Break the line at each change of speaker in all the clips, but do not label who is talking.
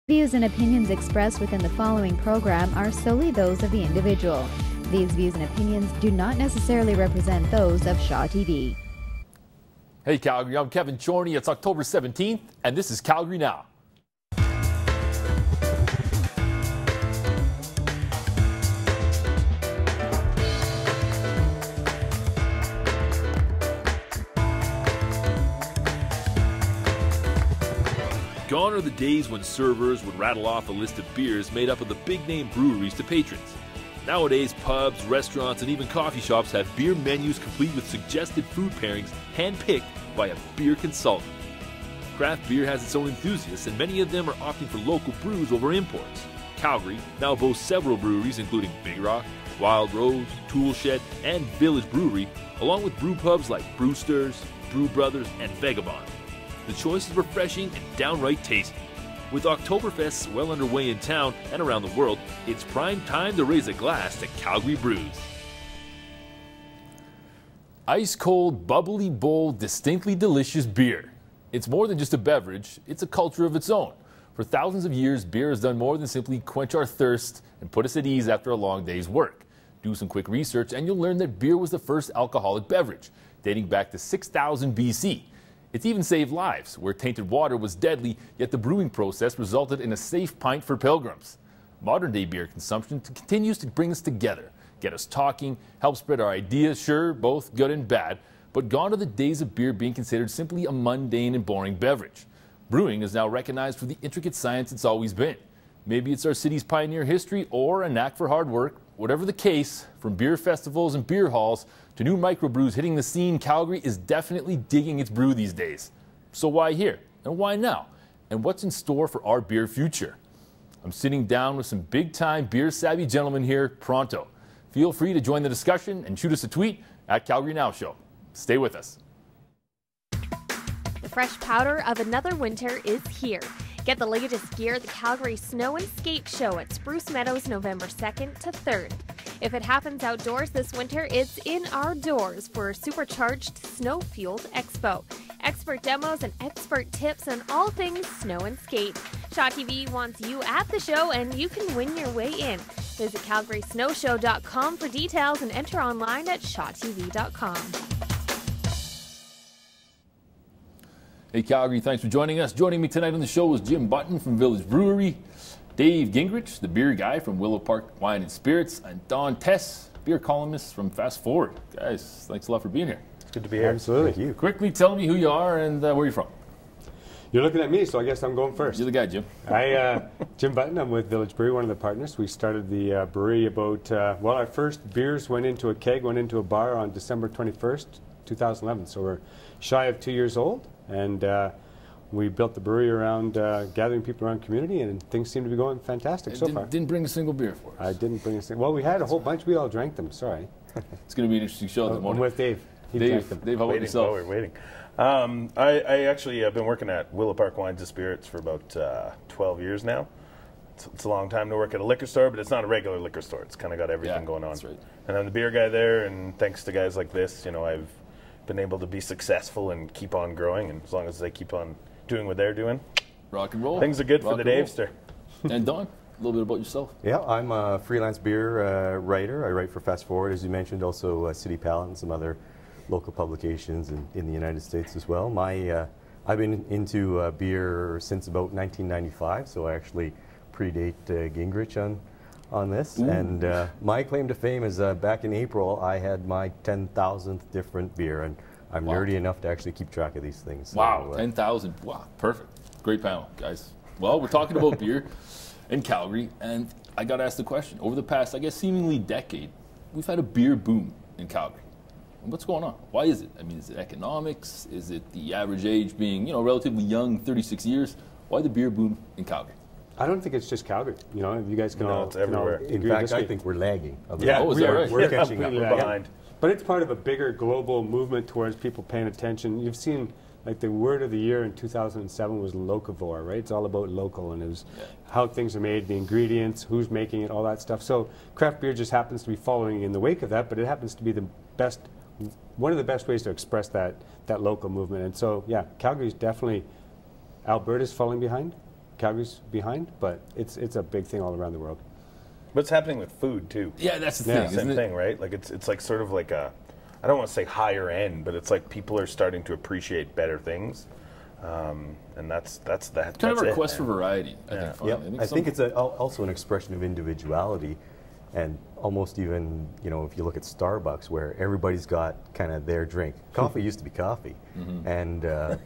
Views and opinions expressed within the following program are solely those of the individual. These views and opinions do not necessarily represent those of Shaw TV.
Hey Calgary, I'm Kevin Chorney. It's October 17th, and this is Calgary Now. Gone are the days when servers would rattle off a list of beers made up of the big-name breweries to patrons. Nowadays, pubs, restaurants, and even coffee shops have beer menus complete with suggested food pairings hand-picked by a beer consultant. Craft beer has its own enthusiasts, and many of them are opting for local brews over imports. Calgary now boasts several breweries, including Big Rock, Wild Rose, Tool Shed, and Village Brewery, along with brew pubs like Brewsters, Brew Brothers, and Vagabond. The choice is refreshing and downright tasty. With Oktoberfests well underway in town and around the world, it's prime time to raise a glass to Calgary brews. Ice cold, bubbly, bold, distinctly delicious beer. It's more than just a beverage, it's a culture of its own. For thousands of years, beer has done more than simply quench our thirst and put us at ease after a long day's work. Do some quick research and you'll learn that beer was the first alcoholic beverage, dating back to 6000 BC. It's even saved lives, where tainted water was deadly, yet the brewing process resulted in a safe pint for pilgrims. Modern-day beer consumption continues to bring us together, get us talking, help spread our ideas, sure, both good and bad, but gone are the days of beer being considered simply a mundane and boring beverage. Brewing is now recognized for the intricate science it's always been. Maybe it's our city's pioneer history or a knack for hard work. Whatever the case, from beer festivals and beer halls to new microbrews hitting the scene, Calgary is definitely digging its brew these days. So why here? And why now? And what's in store for our beer future? I'm sitting down with some big-time beer-savvy gentlemen here pronto. Feel free to join the discussion and shoot us a tweet at Calgary Now Show. Stay with us.
The fresh powder of another winter is here. Get the latest gear at the Calgary Snow and Skate Show at Spruce Meadows November 2nd to 3rd. If it happens outdoors this winter, it's in our doors for a supercharged snow-fueled expo. Expert demos and expert tips on all things snow and skate. Shaw TV wants you at the show and you can win your way in. Visit calgarysnowshow.com for details and enter online at shawtv.com.
Hey Calgary, thanks for joining us. Joining me tonight on the show is Jim Button from Village Brewery, Dave Gingrich, the beer guy from Willow Park Wine and Spirits, and Don Tess, beer columnist from Fast Forward. Guys, thanks a lot for being here.
It's good to be here.
Absolutely. Thank you.
Quickly tell me who you are and where you're from.
You're looking at me, so I guess I'm going first.
You're the guy, Jim.
Jim Button, I'm with Village Brewery, one of the partners. We started the brewery about, well, our first beers went into a keg, went into a bar on December 21st, 2011. So we're shy of 2 years old. And we built the brewery around gathering people around community, and things seem to be going fantastic so far.
Didn't bring a single beer for us.
I didn't bring a single. Well, we had a whole bunch. We all drank them. Sorry.
It's going to be an interesting show in the morning.
I'm with Dave.
Dave, how about yourself?
We're waiting. I actually have been working at Willow Park Wines and Spirits for about 12 years now. It's a long time to work at a liquor store, but it's not a regular liquor store. It's kind of got everything going on.
That's right.
And I'm the beer guy there, and thanks to guys like this, you know, I've been able to be successful and keep on growing, and as long as they keep on doing what they're doing,
rock and roll.
Things are good for the Davester.
And Don, a little bit about yourself.
Yeah, I'm a freelance beer writer. I write for Fast Forward, as you mentioned, also City Palette and some other local publications in the United States as well. I've been into beer since about 1995, so I actually predate Gingrich on this. Ooh. And my claim to fame is back in April, I had my 10,000th different beer, and I'm nerdy enough to actually keep track of these things. So,
wow, 10,000. Wow, perfect. Great panel, guys. Well, we're talking about beer in Calgary, and I got to ask the question. Over the past, I guess, seemingly decade, we've had a beer boom in Calgary. What's going on? Why is it? I mean, is it economics? Is it the average age being, relatively young, 36 years? Why the beer boom in Calgary?
I don't think it's just Calgary. You guys can all.
It's everywhere.
In fact, I think we're lagging.
Yeah,
we're catching up.
We're behind.
But it's part of a bigger global movement towards people paying attention. You've seen, like, the word of the year in 2007 was locavore, right? It's all about local, and it was how things are made, the ingredients, who's making it, all that stuff. So craft beer just happens to be following in the wake of that, but it happens to be the best, one of the best ways to express that local movement. And so, yeah, Calgary's definitely, Alberta's falling behind. Calgary's behind, but it's a big thing all around the world.
What's happening with food too?
Yeah, that's the
Yeah.
thing, isn't
Same
it?
thing, right? Like it's like sort of like a, I don't want to say higher end, but it's like people are starting to appreciate better things, and that's that.
Kind of
that's
a
it,
quest
man.
for variety. I
Yeah.
think.
Yep.
Finally.
I think it's also an expression of individuality, and almost even, you know, if you look at Starbucks, where everybody's got kind of their drink. Coffee used to be coffee, and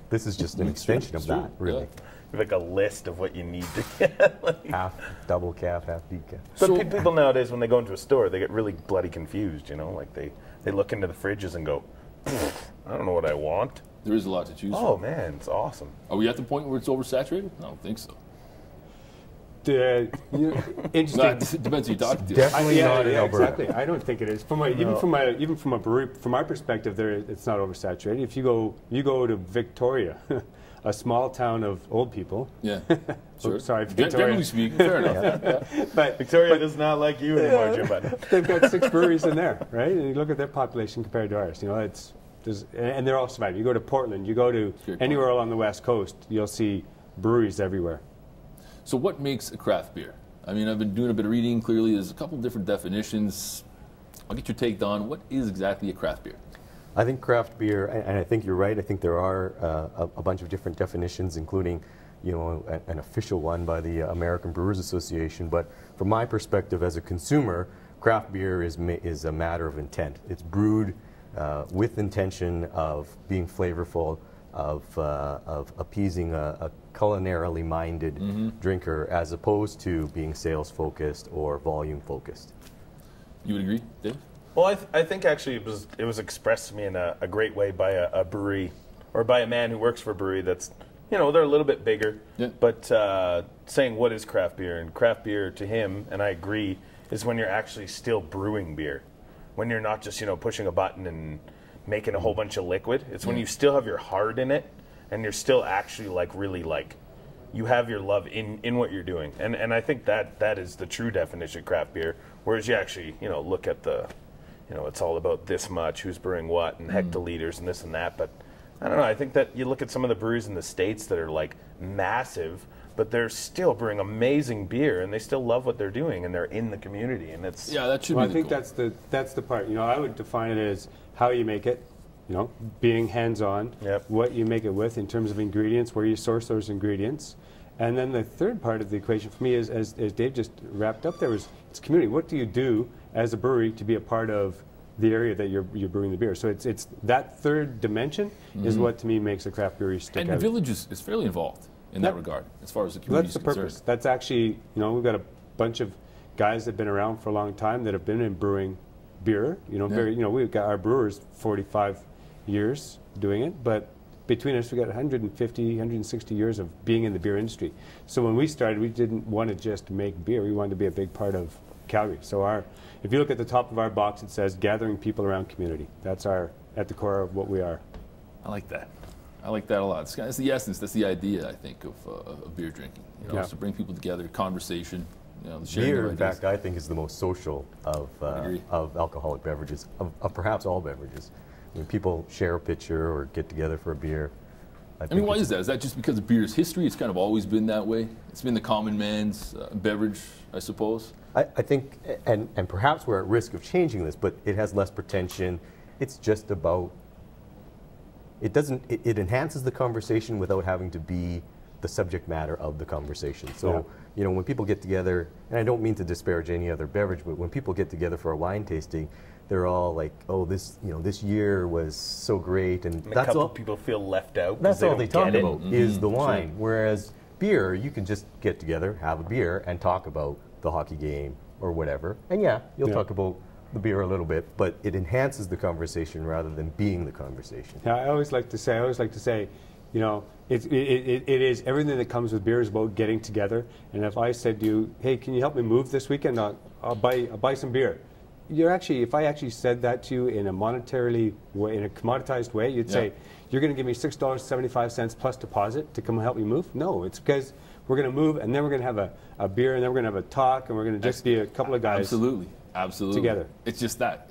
this is just an extension of that, really.
Like a list of what you need to get. Like,
Half double calf, half decaf.
but people nowadays, when they go into a store, they get really bloody confused. You know, like they look into the fridges and go, I don't know what I want.
There is a lot to choose
Oh
from.
man, it's awesome.
Are we at the point where it's oversaturated? I don't think so.
Interesting.
No, it depends who you talk to.
Definitely not in Alberta.
exactly. I don't think it is. Even from a brewery, from our perspective, it's not oversaturated. If you go to Victoria, a small town of old people.
Yeah.
Sure. Sorry,
Generally
Victoria.
speaking, fair enough.
But
Victoria does not like you anymore, Jim Button.
they've got 6 breweries in there, right? And you look at their population compared to ours. You know, and they're all surviving. You go to Portland, you go to anywhere along the West Coast, you'll see breweries everywhere.
So what makes a craft beer? I mean, I've been doing a bit of reading. Clearly, there's a couple different definitions. I'll get your take, Don. What is exactly a craft beer?
I think craft beer, and I think you're right, I think there are a bunch of different definitions, including, you know, an official one by the American Brewers Association. But from my perspective as a consumer, craft beer is a matter of intent. It's brewed with intention of being flavorful, of appeasing a culinarily minded drinker, as opposed to being sales focused or volume focused.
You would agree, Dave?
Well, I think actually it was expressed to me in a great way by a brewery, or by a man who works for a brewery that's, you know, they're a little bit bigger, but saying what is craft beer, and craft beer to him, and I agree, is when you're actually still brewing beer, when you're not just, you know, pushing a button and making a whole bunch of liquid. It's when you still have your heart in it, and you're still actually like really like, you have your love in what you're doing, and I think that is the true definition of craft beer. Whereas you actually, you know, look at the, you know, it's all about this much, who's brewing what, and hectoliters and this and that. But I don't know. I think that you look at some of the breweries in the States that are like massive, but they're still brewing amazing beer, and they still love what they're doing, and they're in the community, and it's
that should
well,
be
I think
goal.
that's the part. You know, I would define it as how you make it. You know, being hands-on, what you make it with in terms of ingredients, where you source those ingredients. And then the third part of the equation for me is, as Dave just wrapped up there, is it's community. What do you do as a brewery to be a part of the area that you're brewing the beer? So it's that third dimension is what to me makes a craft brewery stick
And
out.
the village is fairly involved in that regard, as far as the community
That's
is
the purpose.
concerned.
That's actually, you know, we've got a bunch of guys that have been around for a long time that have been in brewing beer. You know, we've got our brewers 45 years doing it, but between us, we've got 150, 160 years of being in the beer industry. So when we started, we didn't want to just make beer. We wanted to be a big part of Calgary. So if you look at the top of our box, it says gathering people around community. That's at the core of what we are.
I like that. I like that a lot. That's the essence. That's the idea, I think, of beer drinking. You know, is to bring people together, conversation. You know, sharing
Beer,
their
in
ideas.
fact, I think is the most social of alcoholic beverages, of perhaps all beverages. When people share a pitcher or get together for a beer.
I mean, why is that? Is that just because of beer's history? It's kind of always been that way? It's been the common man's beverage, I suppose?
I think, and perhaps we're at risk of changing this, but it has less pretension. It's just about, it enhances the conversation without having to be the subject matter of the conversation. So, you know, when people get together, and I don't mean to disparage any other beverage, but when people get together for a wine tasting, they're all like, "Oh, this year was so great," and
a
that's
couple
all.
people feel left out.
That's all they talk
get
about is the wine. Whereas beer, you can just get together, have a beer, and talk about the hockey game or whatever. And you'll talk about the beer a little bit, but it enhances the conversation rather than being the conversation.
Yeah, I always like to say, you know, it is everything that comes with beer is about getting together. And if I said to you, "Hey, can you help me move this weekend? I'll buy some beer." If I actually said that to you in a monetarily way, in a commoditized way, you'd say, "You're going to give me $6.75 plus deposit to come help me move?" No, it's because we're going to move, and then we're going to have a beer, and then we're going to have a talk, and we're going to just be a couple of guys.
Absolutely.
Together.
It's just that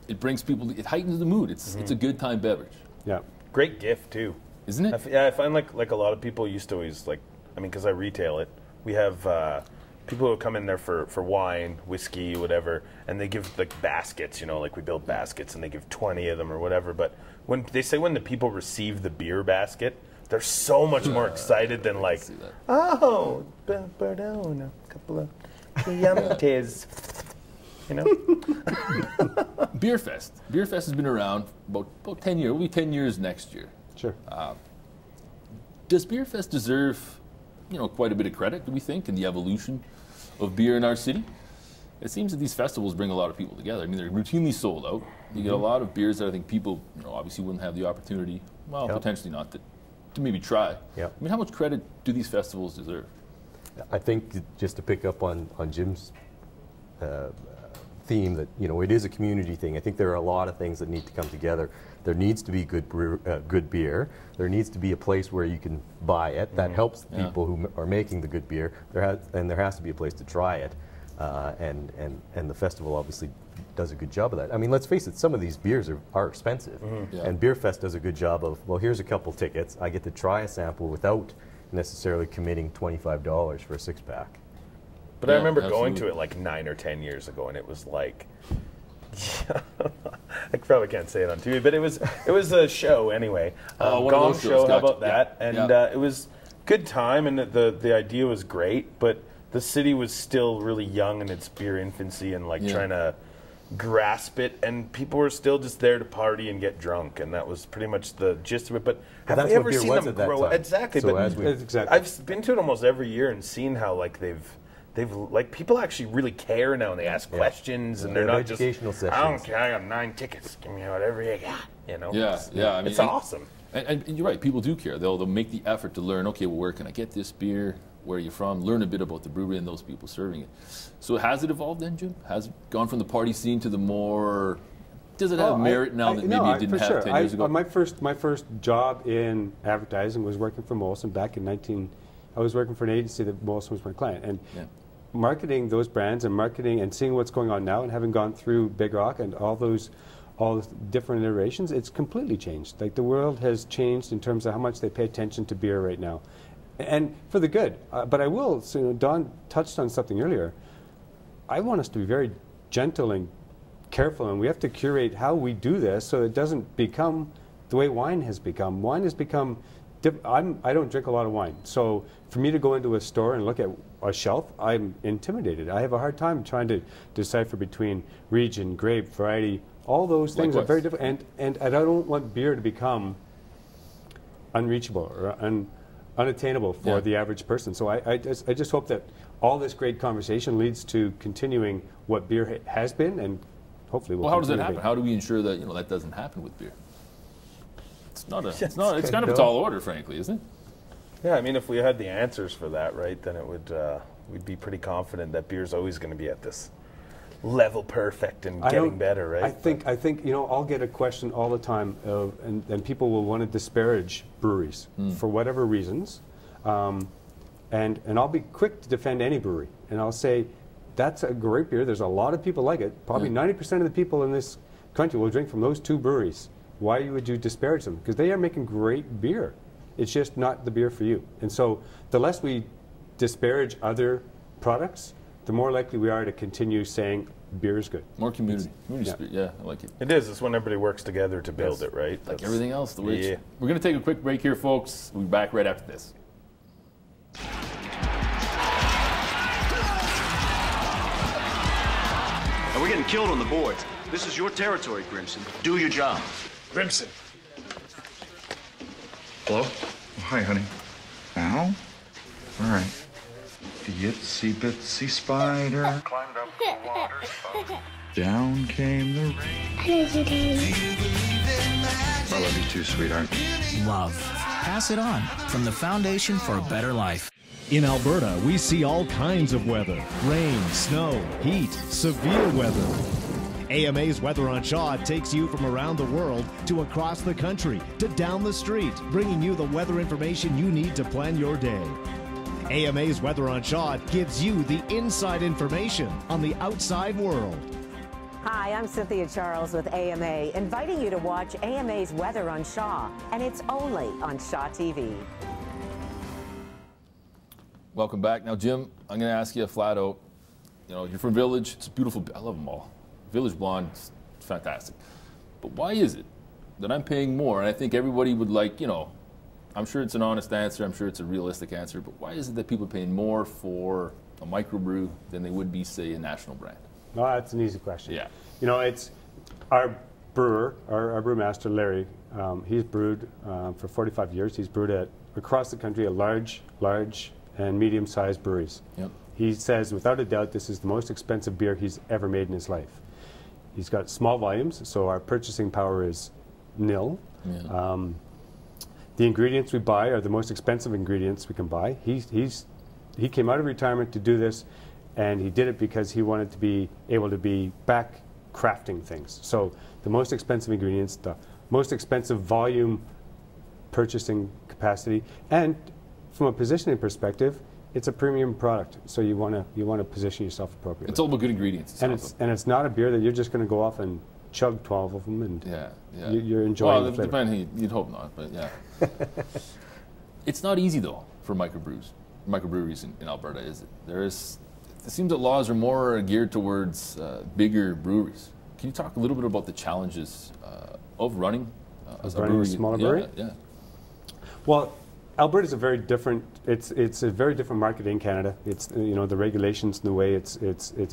it brings people. It heightens the mood. It's a good time beverage.
Yeah.
Great gift too,
isn't it?
I find like a lot of people used to always like I mean, because I retail it, we have people who come in there for wine, whiskey, whatever, and they give like baskets, you know, like we build baskets and they give 20 of them or whatever. But when they say when the people receive the beer basket, they're so much more excited than like, oh, pardon, a couple of Chiantis. You know?
Beer Fest. Beer Fest has been around about 10 years. It'll be 10 years next year.
Sure.
Does Beer Fest deserve, you know, quite a bit of credit, do we think, in the evolution of beer in our city? It seems that these festivals bring a lot of people together. I mean, they're routinely sold out. You get a lot of beers that I think people, you know, obviously wouldn't have the opportunity, well, potentially not, to maybe try.
Yep.
I mean, how much credit do these festivals deserve?
I think just to pick up on Jim's theme, that, you know, it is a community thing. I think there are a lot of things that need to come together. There needs to be good beer. There needs to be a place where you can buy it. That helps the people who are making the good beer. There has to be a place to try it, and the festival obviously does a good job of that. I mean, let's face it, some of these beers are expensive, and Beer Fest does a good job of, well, here's a couple tickets. I get to try a sample without necessarily committing $25 for a 6-pack.
But I remember going to it like 9 or 10 years ago, and it was like, I probably can't say it on TV, but it was a show anyway. Gong show, how about that? And it was good time, and the idea was great, but the city was still really young in its beer infancy and like trying to grasp it, and people were still just there to party and get drunk, and that was pretty much the gist of it. But have we ever seen them grow? Exactly.
So
but I've been to it almost every year and seen how like they've like people actually really care now, and they ask questions, and they're not just
sessions.
I don't care, I got 9 tickets, give me whatever you got, you know.
I mean,
it's awesome.
And you're right, people do care. They'll make the effort to learn, okay, well, where can I get this beer? Where are you from? Learn a bit about the brewery and those people serving it. So has it evolved then, Jim? Has it gone from the party scene to the more, does it have merit now that maybe it didn't have 10 years ago?
My first job in advertising was working for Molson back in I was working for an agency that Molson was my client. And marketing those brands and marketing and seeing what's going on now, and having gone through Big Rock and all the different iterations, it's completely changed. Like, the world has changed in terms of how much they pay attention to beer right now. And for the good. But I will, so, you know, Don touched on something earlier. I want us to be very gentle and careful, and we have to curate how we do this so it doesn't become the way wine has become. Wine has become, I don't drink a lot of wine. So for me to go into a store and look at a shelf, I'm intimidated. I have a hard time trying to decipher between region, grape, variety. All those things are very different. And I don't want beer to become unreachable or unattainable for the average person. So I just hope that all this great conversation leads to continuing what beer has been, and hopefully will.
Well, how does that happen? How do we ensure that that doesn't happen with beer? It's kind of a tall order, frankly, isn't it?
Yeah, I mean, if we had the answers for that, right, then it would we'd be pretty confident that beer's always going to be at this level perfect and getting better, right?
I think I'll get a question all the time, and people will want to disparage breweries for whatever reasons, and I'll be quick to defend any brewery, and I'll say that's a great beer. There's a lot of people like it. Probably 90% of the people in this country will drink from those 2 breweries. Why would you disparage them? Because they are making great beer. It's just not the beer for you. And so the less we disparage other products, the more likely we are to continue saying beer is good.
More community spirit. Yeah, I like it.
It is. It's when everybody works together to build it, right?
Like everything else. The way we're going to take a quick break here, folks. We'll be back right after this.
We're getting killed on the boards. This is your territory, Grimson. Do your job.
Grimson. Hello? Oh, hi, honey. Ow? All right. The itsy bitsy spider climbed up the water spout. Down came the rain. I love you too, sweetheart.
Love. Pass it on from the Foundation for a Better Life.
In Alberta, we see all kinds of weather. Rain, snow, heat, severe weather. AMA's Weather on Shaw takes you from around the world to across the country to down the street, bringing you the weather information you need to plan your day. AMA's Weather on Shaw gives you the inside information on the outside world.
Hi, I'm Cynthia Charles with AMA, inviting you to watch AMA's Weather on Shaw, and it's only on Shaw TV.
Welcome back. Now, Jim, I'm going to ask you flat out. You know, you're from Village. It's beautiful. I love them all. Village Blonde, it's fantastic. But why is it that I'm paying more? And I think everybody would like, you know, I'm sure it's an honest answer. I'm sure it's a realistic answer. But why is it that people are paying more for a microbrew than they would be, say, a national brand?
No, that's an easy question.
Yeah.
You know, it's our brewer, our brewmaster, Larry, he's brewed for 45 years. He's brewed across the country at large and medium-sized breweries. Yep. He says, without a doubt, this is the most expensive beer he's ever made in his life. He's got small volumes, so our purchasing power is nil. Yeah. The ingredients we buy are the most expensive ingredients we can buy. He came out of retirement to do this, and he did it because he wanted to be able to be back crafting things. So the most expensive ingredients, the most expensive volume purchasing capacity, and from a positioning perspective, it's a premium product. So you want to position yourself appropriately.
It's all about good ingredients.
And it's not a beer that you're just going to go off and chug 12 of them and you're enjoying the flavor.
Depending, you'd hope not, but yeah. It's not easy though for microbreweries in Alberta, is it? It seems that laws are more geared towards bigger breweries. Can you talk a little bit about the challenges of running a brewery?
Smaller brewery?
Yeah.
Well, Alberta is a very different. It's a very different market in Canada. It's, you know, the regulations and the way it's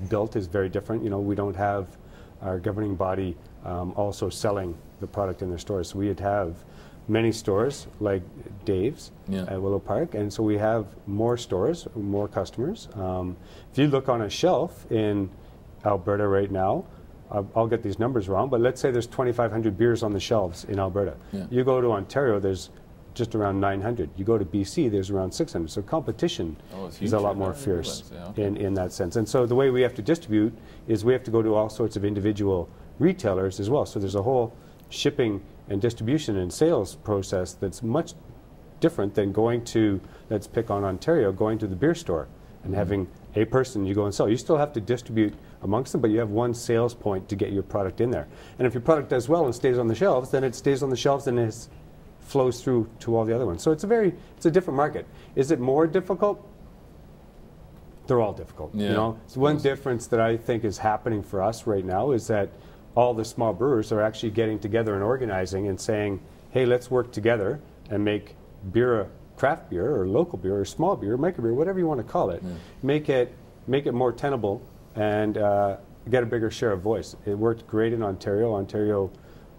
built is very different. You know, we don't have our governing body also selling the product in their stores. So we'd have many stores like Dave's at Willow Park, and so we have more stores, more customers. If you look on a shelf in Alberta right now, I'll get these numbers wrong, but let's say there's 2,500 beers on the shelves in Alberta. Yeah. You go to Ontario, there's just around 900. You go to BC, there's around 600. So competition is a lot more fierce in that sense. And so the way we have to distribute is we have to go to all sorts of individual retailers as well. So there's a whole shipping and distribution and sales process that's much different than going to, let's pick on Ontario, going to the beer store and having a person you go and sell. You still have to distribute amongst them, but you have one sales point to get your product in there. And if your product does well and stays on the shelves, then it stays on the shelves and it flows through to all the other ones. So it's a different market. Is it more difficult? They're all difficult. Yeah. You know, so one difference that I think is happening for us right now is that all the small brewers are actually getting together and organizing and saying, hey, let's work together and make beer, craft beer or local beer or small beer, microbeer, whatever you want to call it. Make it more tenable and get a bigger share of voice. It worked great in Ontario. Ontario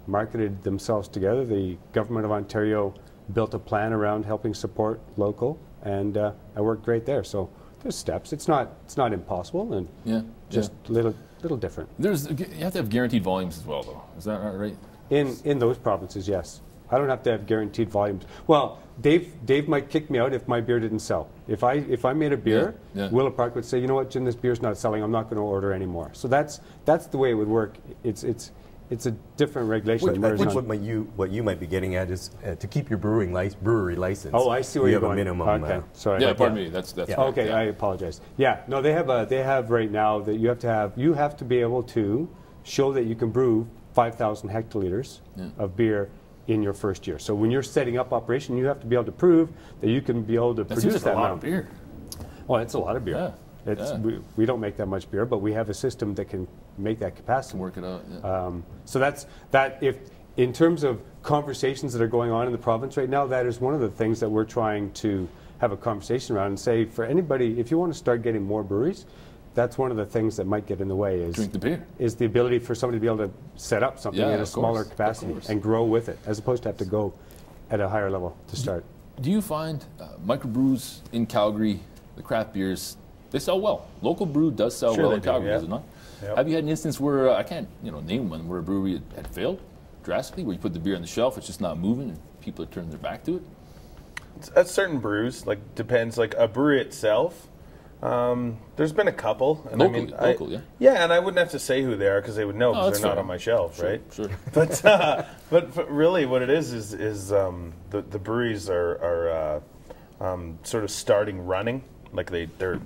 marketed themselves together. The government of Ontario built a plan around helping support local, and I worked great there. So there's steps. It's not impossible, and just little different.
You have to have guaranteed volumes as well, though. Is that right?
In those provinces, yes. I don't have to have guaranteed volumes. Well, Dave might kick me out if my beer didn't sell. If I made a beer, Willow Park would say, you know what, Jim, this beer's not selling. I'm not going to order anymore. So that's the way it would work. It's a different regulation.
What you might be getting at is to keep your brewery license.
Oh, I see where you're going.
You have a minimum.
Okay, sorry.
Yeah, pardon me. That's right.
Okay, I apologize. Yeah, no, they have right now that you have to be able to show that you can brew 5,000 hectoliters of beer in your first year. So when you're setting up operation, you have to be able to prove that you can be able to produce that amount
of beer.
Well, it's a lot of beer. Yeah. We don't make that much beer, but we have a system that can make that capacity.
Work it out. Yeah.
So that's that. If in terms of conversations that are going on in the province right now, that is one of the things that we're trying to have a conversation around and say, for anybody, if you want to start getting more breweries, that's one of the things that might get in the way is
drink the beer.
Is the ability for somebody to be able to set up something at a smaller capacity and grow with it, as opposed to have to go at a higher level to start.
Do you find microbrews in Calgary, the craft beers, they sell well? Local brew does sell well in Calgary, does it not? Yep. Have you had an instance where, I can't name one, where a brewery had failed drastically, where you put the beer on the shelf, it's just not moving, and people are turning their back to it?
At certain brews, like depends, like a brewery itself, there's been a couple. And
local, yeah.
Yeah, and I wouldn't have to say who they are because they would know because they're not on my shelf, right?
Sure.
But really what it is the breweries are sort of starting running. Like they're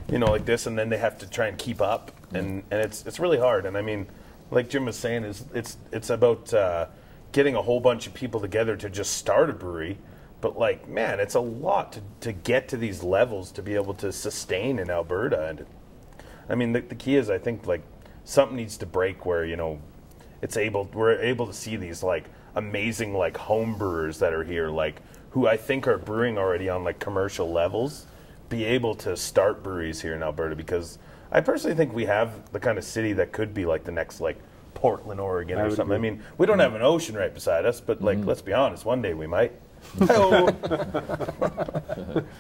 like this, and then they have to try and keep up, and it's really hard. And I mean, like Jim was saying, it's about getting a whole bunch of people together to just start a brewery. But like, man, it's a lot to get to these levels to be able to sustain in Alberta. And I mean, the key is, I think, like, something needs to break where, you know, we're able to see these like amazing like home brewers that are here, like, who I think are brewing already on like commercial levels, be able to start breweries here in Alberta, because I personally think we have the kind of city that could be like the next like Portland, Oregon or something. Agree. I mean, we don't have an ocean right beside us, but like, let's be honest, one day we might. Love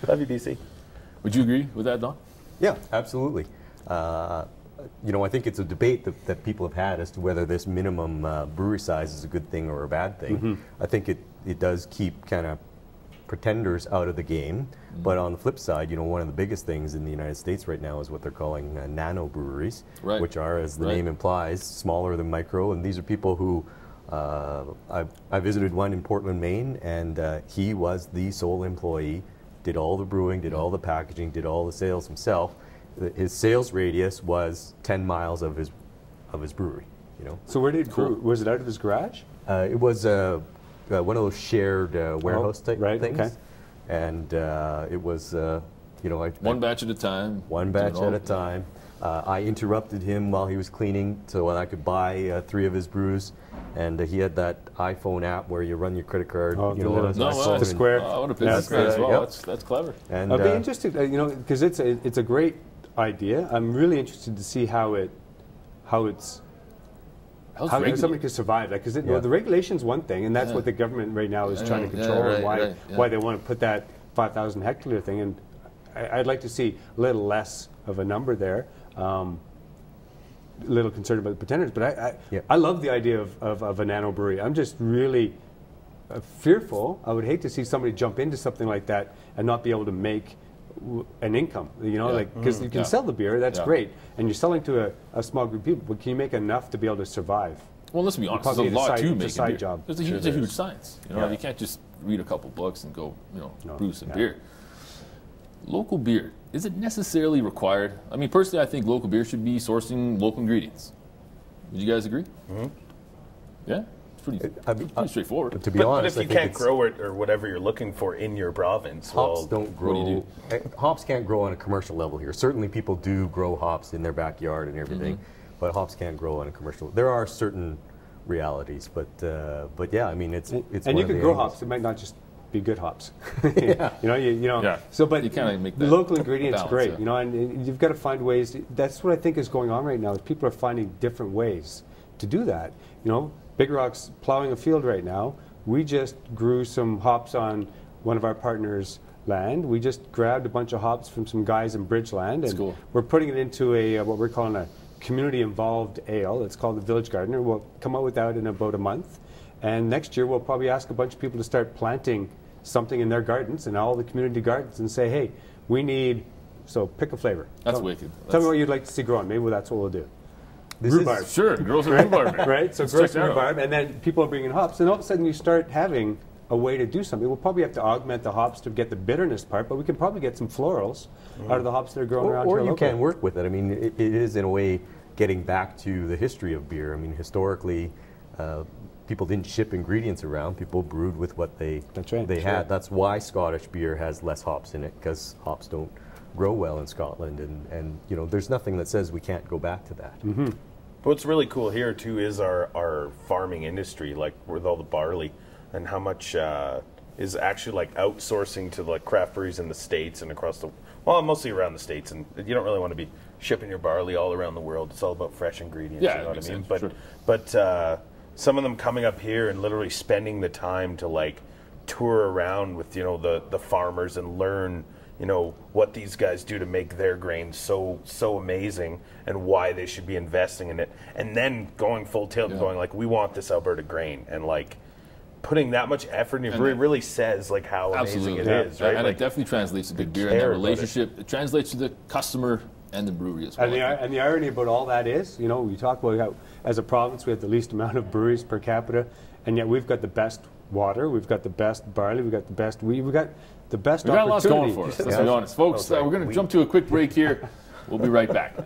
you, BC.
Would you agree with that, Don?
Yeah, absolutely. You know, I think it's a debate that people have had as to whether this minimum brewery size is a good thing or a bad thing. I think it does keep kind of pretenders out of the game. But on the flip side, you know, one of the biggest things in the United States right now is what they're calling nano breweries, which are, as the name implies, smaller than micro. And these are people who, I visited one in Portland, Maine, and he was the sole employee, did all the brewing, did all the packaging, did all the sales himself. His sales radius was 10 miles of his brewery. You know.
So where did he brew? Was it out of his garage?
It was one of those shared warehouse type things. Okay. And it was, you know,
one batch at a time.
One batch at a time. I interrupted him while he was cleaning so I could buy 3 of his brews. And he had that iPhone app where you run your credit card.
You know, the square.
I want to pick that as well. That's clever.
And I'd be interested, you know, because it's a great idea. I'm really interested to see how somebody could survive that, because you know, the regulation's one thing, and that's what the government right now is trying to control, and why they want to put that 5,000 hectoliter thing. And I'd like to see a little less of a number there. A little concerned about the pretenders, but I love the idea of a nano brewery. I'm just really fearful. I would hate to see somebody jump into something like that and not be able to make an income, you know, like, because you can sell the beer, that's great, and you're selling to a small group of people, but can you make enough to be able to survive?
Well, let's be honest, there's a lot to make
side job.
There's a huge science, you know. You can't just read a couple books and go, you know, brew some beer. Local beer, is it necessarily required? I mean, personally, I think local beer should be sourcing local ingredients. Would you guys agree? Yeah? Pretty straightforward.
To be honest,
but if you can't grow it or whatever you're looking for in your province,
hops don't grow. What do you do? Hops can't grow on a commercial level here. Certainly, people do grow hops in their backyard and everything, but hops can't grow on a commercial. There are certain realities, but yeah, I mean, it's
and you can grow hops. It might not just be good hops. you know.
Yeah.
So, but
you kind of make that
local ingredients
balance,
great. You know, and you've got to find ways. That's what I think is going on right now. Is people are finding different ways to do that. You know. Big Rock's plowing a field right now. We just grew some hops on one of our partners' land. We just grabbed a bunch of hops from some guys in Bridgeland, and we're putting it into a what we're calling a community-involved ale. It's called the Village Gardener. We'll come out with that in about a month, and next year we'll probably ask a bunch of people to start planting something in their gardens and all the community gardens and say, hey, we need, so pick a flavor.
That's wicked.
Tell me what you'd like to see growing. Maybe that's what we'll do.
Rhubarb. Sure, grow some rhubarb.
Right? So grow some rhubarb, and then people are bringing hops, and all of a sudden you start having a way to do something. We'll probably have to augment the hops to get the bitterness part, but we can probably get some florals out of the hops that are growing around here.
Or you can work with it. I mean, it is in a way getting back to the history of beer. I mean, historically, people didn't ship ingredients around. People brewed with what they had. That's why Scottish beer has less hops in it, because hops don't grow well in Scotland, and you know, there's nothing that says we can't go back to that.
What's really cool here too is our farming industry, like with all the barley, and how much is actually like outsourcing to like craft breweries in the States and across the, well, mostly around the States. And you don't really want to be shipping your barley all around the world. It's all about fresh ingredients.
Yeah,
you know what I mean?
Sure.
But some of them coming up here and literally spending the time to like tour around with, you know, the farmers and learn, you know, what these guys do to make their grain so amazing and why they should be investing in it. And then going full tilt and going like, we want this Alberta grain, and like putting that much effort in your brewery really says like how amazing it is, right?
And
like,
it definitely translates to good beer and that relationship. It translates to the customer and the brewery as well.
And the irony about all that is, you know, we talk about how as a province we have the least amount of breweries per capita, and yet we've got the best water, we've got the best barley, we've got the best wheat, we've got the best opportunity.
We've got lots going for us, let's be honest. Folks, we're going to jump to a quick break here. We'll be right back.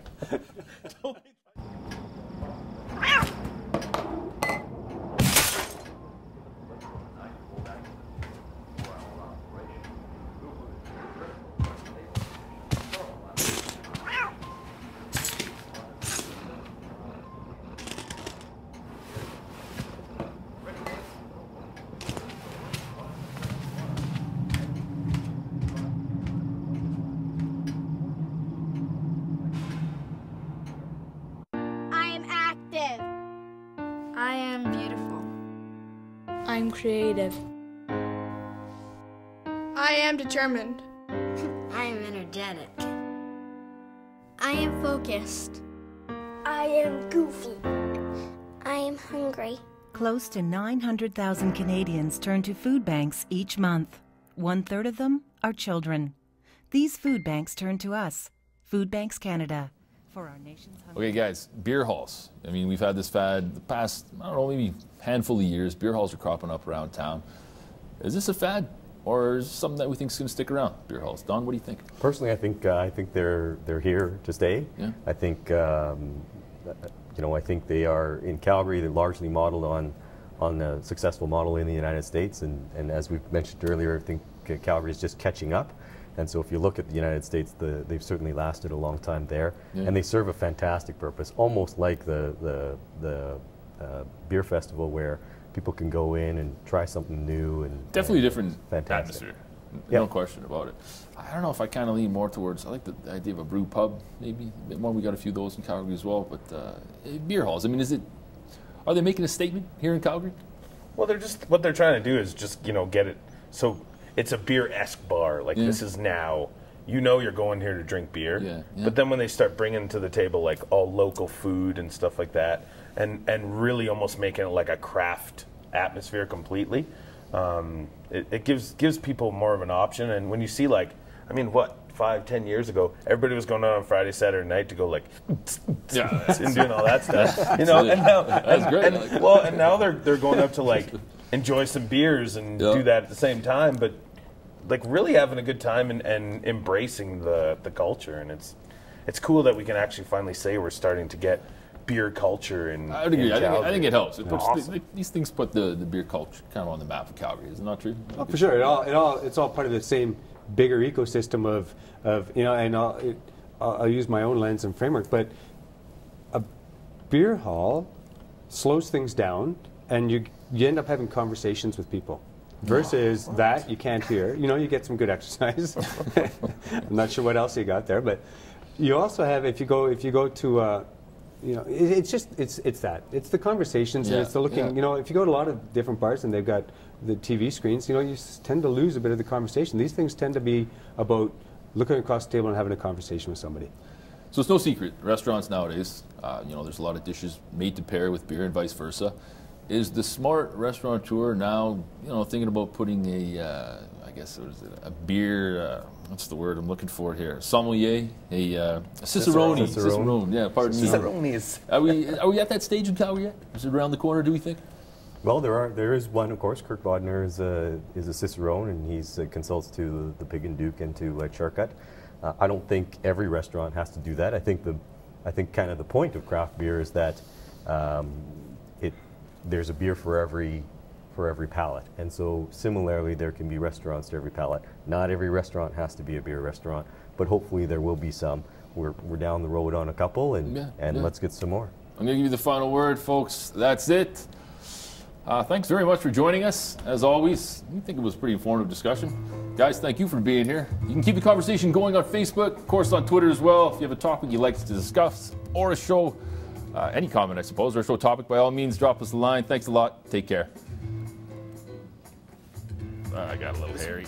I'm creative.
I am determined.
I am energetic.
I am focused.
I am goofy. I am hungry.
Close to 900,000 Canadians turn to food banks each month. 1/3 of them are children. These food banks turn to us, Food Banks Canada, for our nation's hungry.
Okay, guys, beer halls. I mean, we've had this fad the past, I don't know, maybe handful of years. Beer halls are cropping up around town. Is this a fad, or is it something that we think is going to stick around? Beer halls, Don, what do you think?
Personally, I think they're here to stay.
Yeah.
I think I think they are in Calgary. They're largely modeled on a successful model in the United States, and as we mentioned earlier, I think Calgary is just catching up. And so if you look at the United States, they've certainly lasted a long time there, and they serve a fantastic purpose, almost like the beer festival where people can go in and try something new. And
definitely a different
fantastic
atmosphere, no question about it. I don't know if I kind of lean more towards, I like the idea of a brew pub, maybe a bit more. We got a few of those in Calgary as well, but beer halls, I mean, are they making a statement here in Calgary?
Well, what they're trying to do is just, get it so it's a beer-esque bar. Like, this is now, you're going here to drink beer. But then when they start bringing to the table, like, all local food and stuff like that, and really almost making it like a craft atmosphere completely, it gives people more of an option. And when you see, like, 5-10 years ago, everybody was going out on Friday, Saturday night to go like and doing all that stuff, and now
that's great.
And now they're going up to like enjoy some beers and do that at the same time, but like really having a good time and embracing the culture, and it's cool that we can actually finally say we're starting to get beer culture in.
I would agree. I think it helps. It puts
awesome.
These things put the beer culture kind of on the map of Calgary. Is it not true?
Oh, for sure. It's all part of the same bigger ecosystem of and I'll use my own lens and framework, but a beer hall slows things down, and you end up having conversations with people. Versus that you can't hear. You get some good exercise. I'm not sure what else you got there, but you also have if you go to it's the conversations and it's the looking. If you go to a lot of different bars and they've got the TV screens, you tend to lose a bit of the conversation. These things tend to be about looking across the table and having a conversation with somebody.
So it's no secret, restaurants nowadays, there's a lot of dishes made to pair with beer and vice versa. Is the smart restaurateur now, thinking about putting a beer, what's the word I'm looking for here? Sommelier, a cicerone. Cicerone, yeah, pardon me.
Cicerones.
Are we at that stage in Calgary yet? Is it around the corner, do we think?
Well, there is one, of course. Kirk Bodner is a cicerone, and he's consults to the Pig and Duke and to Charcut. I don't think every restaurant has to do that. I think kind of the point of craft beer is that there's a beer for every palate, and so similarly there can be restaurants to every palate. Not every restaurant has to be a beer restaurant, but hopefully there will be some. We're down the road on a couple, and let's get some more.
I'm going to give you the final word, folks. That's it. Thanks very much for joining us. As always, I think it was a pretty informative discussion. Guys, thank you for being here. You can keep the conversation going on Facebook, of course on Twitter as well. If you have a topic you'd like to discuss or a show, any comment, I suppose, or a show topic, by all means, drop us a line. Thanks a lot. Take care. I got a little hairy.